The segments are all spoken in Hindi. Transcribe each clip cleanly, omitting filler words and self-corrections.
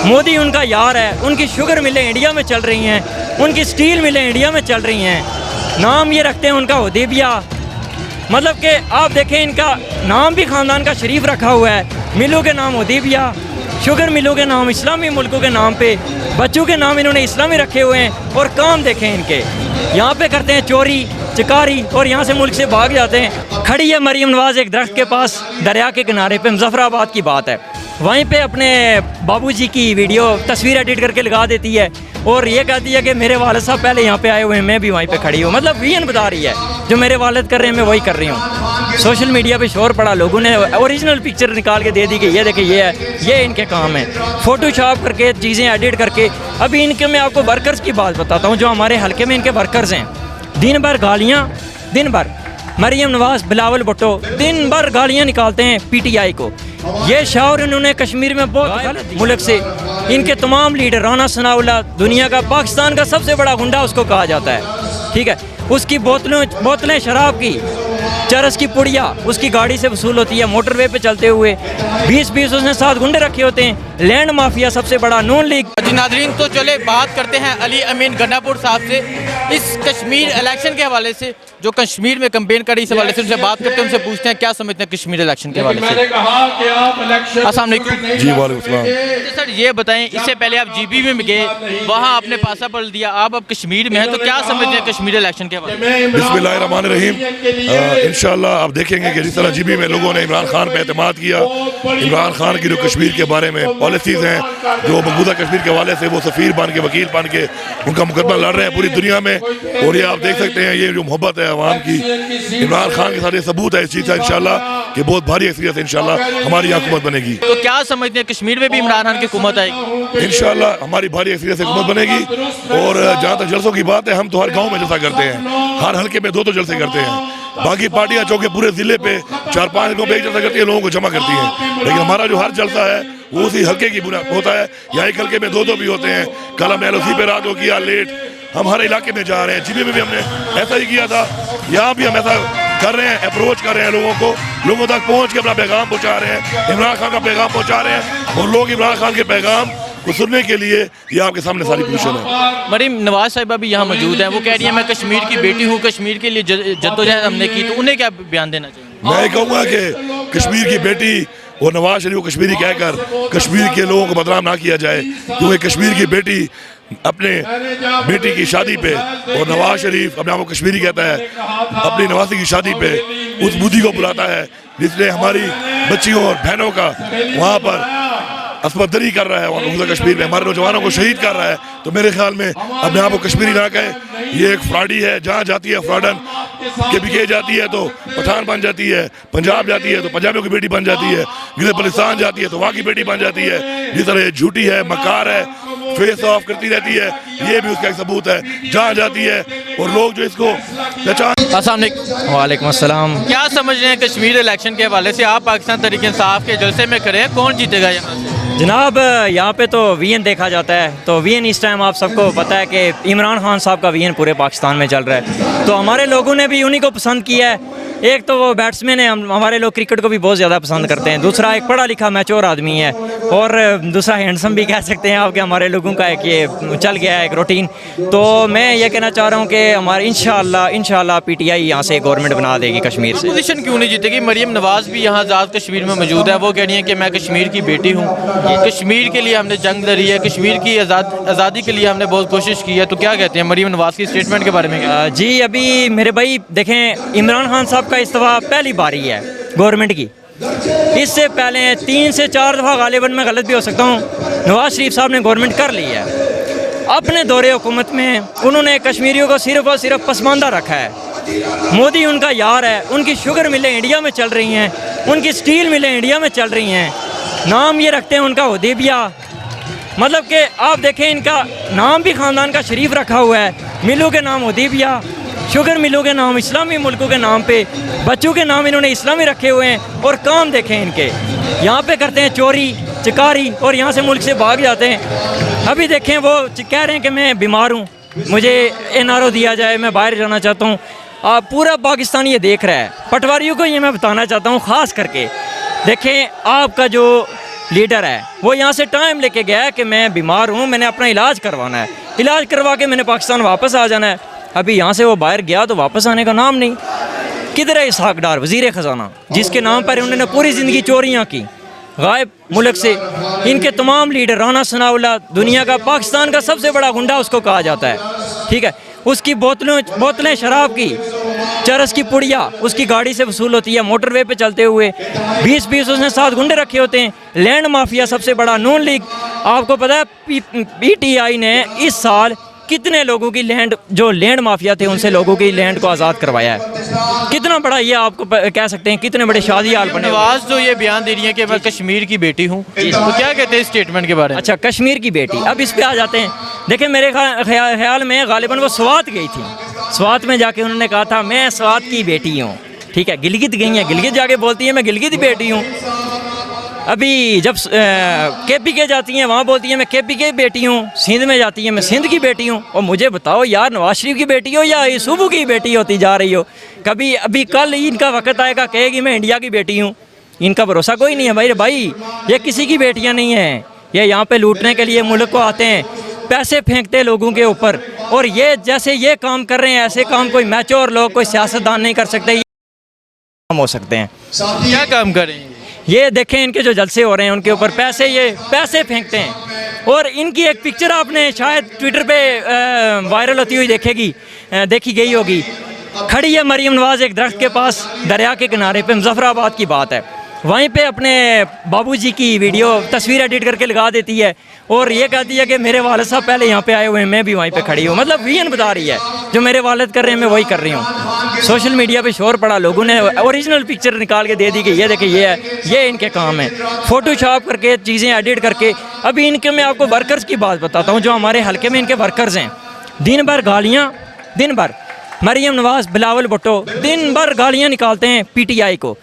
मोदी उनका यार है, उनकी शुगर मिलें इंडिया में चल रही हैं, उनकी स्टील मिलें इंडिया में चल रही हैं। नाम ये रखते हैं उनका हुदैबिया, मतलब कि आप देखें इनका नाम भी ख़ानदान का शरीफ रखा हुआ है। मिलों के नाम हुदैबिया, शुगर मिलों के नाम इस्लामी मुल्कों के नाम पे, बच्चों के नाम इन्होंने इस्लामी रखे हुए हैं। और काम देखें इनके, यहाँ पे करते हैं चोरी चिकारी और यहाँ से मुल्क से भाग जाते हैं। खड़ी है मरीम नवाज एक दरख्त के पास, दरिया के किनारे पे, मुजफ्फराबाद की बात है। वहीं पे अपने बाबूजी की वीडियो तस्वीर एडिट करके लगा देती है और ये कहती है कि मेरे वालिद साहब पहले यहाँ पे आए हुए हैं, मैं भी वहीं पे खड़ी हूँ। मतलब वीएन बता रही है, जो मेरे वालिद कर रहे हैं मैं वही कर रही हूँ। सोशल मीडिया पे शोर पड़ा, लोगों ने ओरिजिनल पिक्चर निकाल के दे दी कि ये देखिए ये है, ये इनके काम है, फोटोशॉप करके चीज़ें एडिट करके। अभी इनके मैं आपको वर्कर्स की बात बताता हूँ, जो हमारे हल्के में इनके वर्कर्स हैं। दिन भर गालियाँ, दिन भर मरीम नवाज बिलावल भुट्टो दिन भर गालियाँ निकालते हैं पीटीआई को। ये शौर इन्होंने कश्मीर में बहुत गलत मुल्क से, इनके तमाम लीडर, राना सनाउल्लाह दुनिया का, पाकिस्तान का सबसे बड़ा गुंडा उसको कहा जाता है, ठीक है। उसकी बोतलें शराब की, चरस की पुड़िया उसकी गाड़ी से वसूल होती है, मोटरवे पे चलते हुए 20-20 उसने 7 गुंडे रखे होते हैं। लैंड माफिया सबसे बड़ा, नून लीग। जी नाजरीन, तो चले बात करते हैं अली अमीन गन्नापुर साहब से इस कश्मीर इलेक्शन के हवाले से, जो कश्मीर में कैंपेन करी इस हवाले से उनसे बात करते हैं, उनसे पूछते हैं क्या समझते हैं कश्मीर इलेक्शन के हवाले से। अस्सलाम वालेकुम। जी वालेकुम सलाम। सर ये बताएं, इससे पहले आप जीबी में गए, वहाँ आपने पासा पलट दिया, आप अब कश्मीर में हैं, तो क्या समझते हैं कश्मीर इलेक्शन के हवाले से? बिस्मिल्लाहिर्रहमानिर्रहीम। इंशाअल्लाह आप देखेंगे कि जिस तरह जीबी में लोगों ने इमरान खान पे एतमाद किया, इमरान खान की जो कश्मीर के बारे में पॉलिसीज़ हैं, जो मकबूजा कश्मीर के हवाले से वो सफ़ीर बन के, वकील बन के उनका मुकदमा लड़ रहे हैं पूरी दुनिया में। और ये आप देख सकते हैं, ये जो मोहब्बत है अवाम की इमरान खान के साथ, ये सबूत है इस चीज़ का इंशाल्लाह कि बहुत भारी एक्सपीरियंस है, इंशाल्लाह हमारी हुकूमत बनेगी। तो क्या समझते हैं कश्मीर में भी इमरान खान की हुकूमत आएगी? इंशाल्लाह हमारी भारी एक्सपीरियंस हुकूमत बनेगी। और जहाँ तक जलसों की बात है, हम तो हर गाँव में जलसा करते हैं, हर हल्के में 2-2 जलसे करते हैं। बाकी पार्टियां चौके पूरे जिले पे 4-5 लोगों पे एक जलसा करती है, लोगों को जमा करती हैं, लेकिन हमारा जो हर जलसा है वो उसी हल्के की बुनियाद होता है। यहाँ एक हल्के में 2-2 भी होते हैं। कल हमने LOC पे रात को किया लेट, हम हर इलाके में जा रहे हैं। जिले में भी हमने ऐसा ही किया था, यहाँ भी हम ऐसा कर रहे हैं, अप्रोच कर रहे हैं लोगों को, लोगों तक पहुँच के अपना पैगाम पहुँचा रहे हैं, इमरान खान का पैगाम पहुँचा रहे हैं। और लोग इमरान खान के पैगाम को सुनने के लिए ये आपके सामने सारी पोजीशन है। मरीम नवाज साहिबा भी यहाँ मौजूद हैं, वो कह रही है मैं कश्मीर की बेटी हूँ, कश्मीर के लिए जद्दोजहद हमने की, तो उन्हें क्या बयान देना चाहिए? मैं कहूँगा कि कश्मीर की बेटी और नवाज शरीफ को कश्मीरी कहकर कश्मीर के लोगों को बदनाम ना किया जाए, क्योंकि कश्मीर की बेटी अपने बेटी की शादी पे, और नवाज शरीफ अपने आप को कश्मीरी कहता है, अपनी नवासी की शादी पे उस बुद्धि को बुलाता है जिसने हमारी बच्चियों और बहनों का वहाँ पर अस्पदरी कर रहा है, वहाँ कश्मीर में हमारे नौजवानों को शहीद कर रहा है। तो मेरे ख्याल में अपने आप को कश्मीरी ना कहे, ये एक फ्रॉडी है। जहाँ जाती है फ्रॉडन के भी जाती है तो पठान बन जाती है, पंजाब जाती है तो पंजाबियों की बेटी बन जाती है, जिधर बलिस्तान जाती है तो वहाँ की बेटी बन जाती है। जिस तरह ये झूठी है, मकार है, फेस ऑफ करती रहती है, ये भी उसका एक सबूत है। जहाँ जाती है और लोग जो इसको अस्सलाम वालेकुम अस्सलाम। क्या समझ रहे हैं कश्मीर इलेक्शन के हवाले से? आप पाकिस्तान तहरीक इंसाफ के जलसे में खड़े हैं, कौन जीतेगा यहाँ से? जनाब यहाँ पे तो वीएन देखा जाता है, तो वीएन इस टाइम आप सबको पता है कि इमरान खान साहब का वीएन पूरे पाकिस्तान में चल रहा है, तो हमारे लोगों ने भी उन्हीं को पसंद किया है। एक तो वो बैट्समैन है, हमारे लोग क्रिकेट को भी बहुत ज़्यादा पसंद करते हैं। दूसरा एक पढ़ा लिखा मैच्योर आदमी है, और दूसरा हैंडसम भी कह सकते हैं आप कि हमारे लोगों का एक ये चल गया है एक रूटीन। तो मैं ये कहना चाह रहा हूँ कि हमारे इंशाल्लाह पीटीआई यहाँ से गवर्नमेंट बना देगी कश्मीर से। पोजीशन क्यों नहीं जीतेगी? मरीम नवाज भी यहाँ आज़ाद कश्मीर में मौजूद है, वो कह रही है कि मैं कश्मीर की बेटी हूँ, कश्मीर के लिए हमने जंग लड़ी है, कश्मीर की आज़ादी के लिए हमने बहुत कोशिश की है। तो क्या कहते हैं मरीम नवाज की स्टेटमेंट के बारे में? जी अभी मेरे भाई देखें, इमरान खान साहब का इस्तीफा पहली बारी है गवर्नमेंट की, इससे पहले 3 से 4 दफ़ा गालिबन में गलत भी हो सकता हूँ, नवाज शरीफ साहब ने गवर्नमेंट कर ली है। अपने दौरे हुकूमत में उन्होंने कश्मीरियों को सिर्फ और सिर्फ पसमानदा रखा है। मोदी उनका यार है, उनकी शुगर मिलें इंडिया में चल रही हैं, उनकी स्टील मिलें इंडिया में चल रही हैं। नाम ये रखते हैं उनका हुदैबिया, मतलब कि आप देखें इनका नाम भी ख़ानदान का शरीफ रखा हुआ है। मिलों के नाम हुदैबिया, शुगर मिलों के नाम इस्लामी मुल्कों के नाम पे, बच्चों के नाम इन्होंने इस्लामी रखे हुए हैं। और काम देखें इनके, यहाँ पे करते हैं चोरी चिकारी और यहाँ से मुल्क से भाग जाते हैं। अभी देखें वो कह रहे हैं कि मैं बीमार हूँ, मुझे NRO दिया जाए, मैं बाहर जाना चाहता हूँ। पूरा पाकिस्तान ये देख रहा है। पटवारियों को ये मैं बताना चाहता हूँ ख़ास करके, देखें आपका जो लीडर है, वो यहाँ से टाइम लेके गया है कि मैं बीमार हूँ, मैंने अपना इलाज करवाना है, इलाज करवा के मैंने पाकिस्तान वापस आ जाना है। अभी यहाँ से वो बाहर गया तो वापस आने का नाम नहीं। किधर है इसहाक डार, वज़ीर ख़जाना, जिसके नाम पर उन्होंने पूरी ज़िंदगी चोरियाँ की, गायब मुल्क से। इनके तमाम लीडर, राना सनाउल्लाह दुनिया का, पाकिस्तान का सबसे बड़ा गुंडा उसको कहा जाता है, ठीक है। उसकी बोतलें शराब की, चरस की पुड़िया उसकी गाड़ी से वसूल होती है, मोटरवे पे चलते हुए 20 उसने 7 गुंडे रखे होते हैं। लैंड माफिया सबसे बड़ा, नून लीग, आपको पता है PTI ने इस साल कितने लोगों की लैंड, जो लैंड माफिया थे उनसे लोगों की लैंड को आज़ाद करवाया है। कितना बड़ा ये आपको कह सकते हैं, कितने बड़े शादी हाल बने। नवाज जो ये बयान दे रही है कि मैं कश्मीर की बेटी हूँ, तो क्या कहते हैं इस स्टेटमेंट के बारे में? अच्छा, कश्मीर की बेटी, अब इस पे आ जाते हैं। देखिए मेरे ख्याल में गालिबन वो स्वात गई थी, स्वात में जाके उन्होंने कहा था मैं स्वात की बेटी हूँ, ठीक है। गिलगित गई हैं, गिलगित जाके बोलती है मैं गिलगित की बेटी हूँ। अभी जब KPK जाती हैं वहाँ बोलती हैं मैं KPK की बेटी हूँ, सिंध में जाती हैं मैं सिंध की बेटी हूँ। और मुझे बताओ यार, नवाज शरीफ की बेटी हो या सूबू की बेटी होती जा रही हो? कभी अभी कल इनका वक्त आएगा कहेगी मैं इंडिया की बेटी हूँ। इनका भरोसा कोई नहीं है भाई, ये किसी की बेटियाँ नहीं हैं, ये यहाँ पे लूटने के लिए मुल्क को आते हैं, पैसे फेंकते हैं लोगों के ऊपर। और ये जैसे ये काम कर रहे हैं, ऐसे काम कोई मैच्योर लोग, कोई सियासतदान नहीं कर सकते। ये काम हो सकते हैं, क्या काम करेंगे? ये देखें इनके जो जलसे हो रहे हैं, उनके ऊपर ये पैसे फेंकते हैं। और इनकी एक पिक्चर आपने शायद ट्विटर पे वायरल होती हुई देखी गई होगी। खड़ी है मरीम नवाज एक दरख्त के पास, दरिया के किनारे पे, मुजफ्फराबाद की बात है। वहीं पे अपने बाबूजी की वीडियो तस्वीर एडिट करके लगा देती है और ये कहती है कि मेरे वालिद साहब पहले यहाँ पे आए हुए हैं, मैं भी वहीं पे खड़ी हूँ। मतलब विजन बता रही है, जो मेरे वालिद कर रहे हैं मैं वही कर रही हूँ। सोशल मीडिया पे शोर पड़ा, लोगों ने ओरिजिनल पिक्चर निकाल के दे दी कि ये देखिए ये है, ये इनके काम है, फोटोशॉप करके चीज़ें एडिट करके। अभी इनके मैं आपको वर्कर्स की बात बताता हूँ, जो हमारे हल्के में इनके वर्कर्स हैं, दिन भर गालियाँ, दिन भर मरीम नवाज, बिलावल भुट्टो दिन भर गालियाँ निकालते हैं PTI को।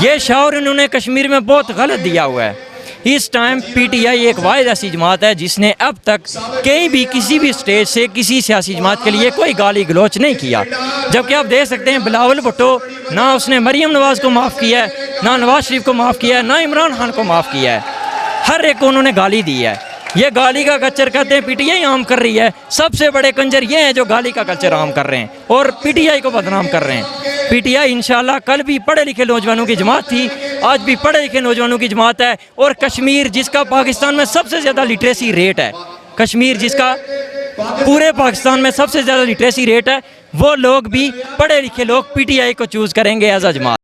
ये शौर इन्होंने कश्मीर में बहुत गलत दिया हुआ है। इस टाइम PTI एक वाहिद ऐसी जमात है जिसने अब तक कहीं भी किसी भी स्टेज से किसी सियासी जमात के लिए कोई गाली गलोच नहीं किया। जबकि आप देख सकते हैं बिलावल भुट्टो, ना उसने मरीम नवाज को माफ़ किया है, ना नवाज शरीफ को माफ़ किया है, ना इमरान खान को माफ़ किया है, हर एक को उन्होंने गाली दी है। ये गाली का कल्चर कहते हैं PTI आम कर रही है। सबसे बड़े कंजर ये हैं जो गाली का कल्चर आम कर रहे हैं और PTI को बदनाम कर रहे हैं। PTI इंशाल्लाह कल भी पढ़े लिखे नौजवानों की जमात थी, आज भी पढ़े लिखे नौजवानों की जमात है। और कश्मीर जिसका पाकिस्तान में सबसे ज़्यादा लिटरेसी रेट है, कश्मीर जिसका पूरे पाकिस्तान में सबसे ज़्यादा लिटरेसी रेट है, वो लोग भी पढ़े लिखे लोग PTI को चूज़ करेंगे एज अ जमात।